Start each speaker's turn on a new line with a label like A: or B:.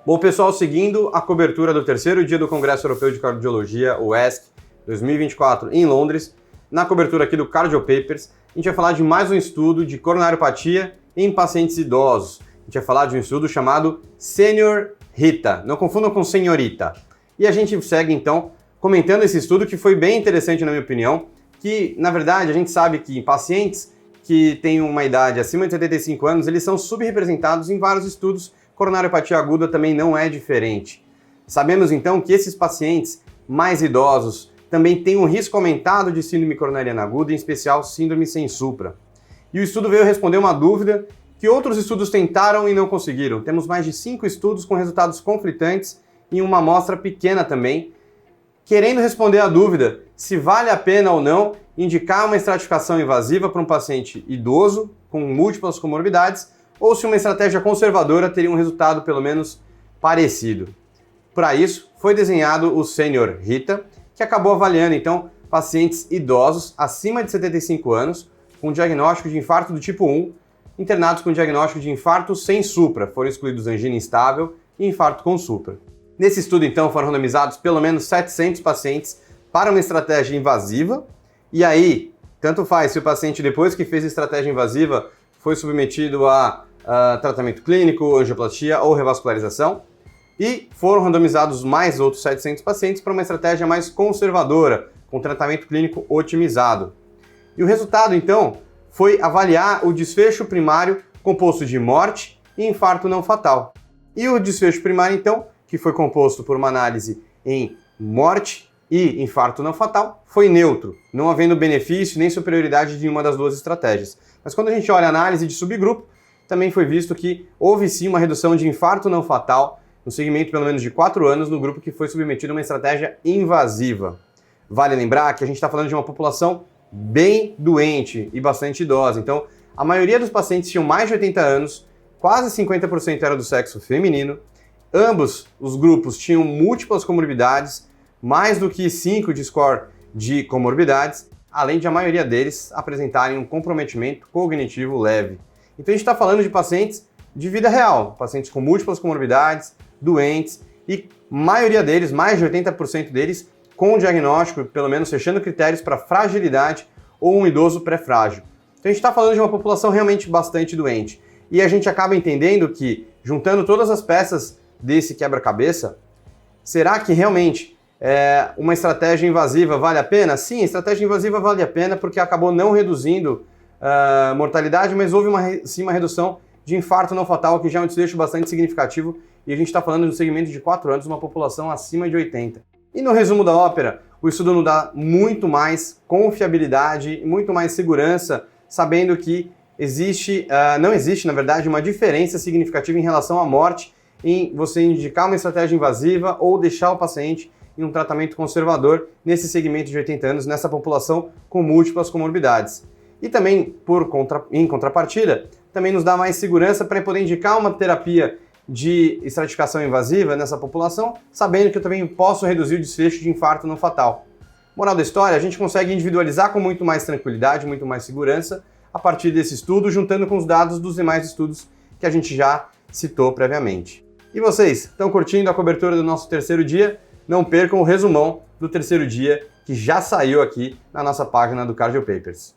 A: Bom, pessoal, seguindo a cobertura do terceiro dia do Congresso Europeu de Cardiologia, o ESC 2024, em Londres, na cobertura aqui do Cardio Papers, a gente vai falar de mais um estudo de coronariopatia em pacientes idosos. A gente vai falar de um estudo chamado Senior HITA, não confundam com Senhorita. E a gente segue, então, comentando esse estudo que foi bem interessante, na minha opinião, que, na verdade, a gente sabe que pacientes que têm uma idade acima de 75 anos, eles são subrepresentados em vários estudos. Coronariopatia aguda também não é diferente. Sabemos então que esses pacientes mais idosos também têm um risco aumentado de síndrome coronariana aguda, em especial síndrome sem supra. E o estudo veio responder uma dúvida que outros estudos tentaram e não conseguiram. Temos mais de 5 estudos com resultados conflitantes e uma amostra pequena também, querendo responder a dúvida se vale a pena ou não indicar uma estratificação invasiva para um paciente idoso com múltiplas comorbidades, ou se uma estratégia conservadora teria um resultado pelo menos parecido. Para isso, foi desenhado o Senior HITA, que acabou avaliando então pacientes idosos acima de 75 anos com diagnóstico de infarto do tipo 1, internados com diagnóstico de infarto sem supra, foram excluídos angina instável e infarto com supra. Nesse estudo então foram randomizados pelo menos 700 pacientes para uma estratégia invasiva, e aí tanto faz se o paciente depois que fez a estratégia invasiva foi submetido a tratamento clínico, angioplastia ou revascularização, e foram randomizados mais outros 700 pacientes para uma estratégia mais conservadora, com tratamento clínico otimizado. E o resultado, então, foi avaliar o desfecho primário composto de morte e infarto não fatal. E o desfecho primário, então, que foi composto por uma análise em morte e infarto não fatal, foi neutro, não havendo benefício nem superioridade de uma das duas estratégias. Mas quando a gente olha a análise de subgrupo, também foi visto que houve sim uma redução de infarto não fatal no segmento pelo menos de 4 anos no grupo que foi submetido a uma estratégia invasiva. Vale lembrar que a gente está falando de uma população bem doente e bastante idosa. Então, a maioria dos pacientes tinham mais de 80 anos, quase 50% era do sexo feminino, ambos os grupos tinham múltiplas comorbidades, mais do que 5 de score de comorbidades, além de a maioria deles apresentarem um comprometimento cognitivo leve. Então a gente está falando de pacientes de vida real, pacientes com múltiplas comorbidades, doentes, e maioria deles, mais de 80% deles, com diagnóstico, pelo menos fechando critérios para fragilidade ou um idoso pré-frágil. Então a gente está falando de uma população realmente bastante doente. E a gente acaba entendendo que, juntando todas as peças desse quebra-cabeça, será que realmente uma estratégia invasiva vale a pena? Sim, a estratégia invasiva vale a pena porque acabou não reduzindo mortalidade, mas houve sim uma redução de infarto não fatal, que já é um desfecho bastante significativo, e a gente está falando de um segmento de 4 anos, uma população acima de 80. E no resumo da ópera, o estudo nos dá muito mais confiabilidade, muito mais segurança, sabendo que não existe, na verdade, uma diferença significativa em relação à morte em você indicar uma estratégia invasiva ou deixar o paciente em um tratamento conservador nesse segmento de 80 anos, nessa população com múltiplas comorbidades. E também, em contrapartida, também nos dá mais segurança para poder indicar uma terapia de estratificação invasiva nessa população, sabendo que eu também posso reduzir o desfecho de infarto não fatal. Moral da história, a gente consegue individualizar com muito mais tranquilidade, muito mais segurança, a partir desse estudo, juntando com os dados dos demais estudos que a gente já citou previamente. E vocês, estão curtindo a cobertura do nosso terceiro dia? Não percam o resumão do terceiro dia, que já saiu aqui na nossa página do Cardio Papers.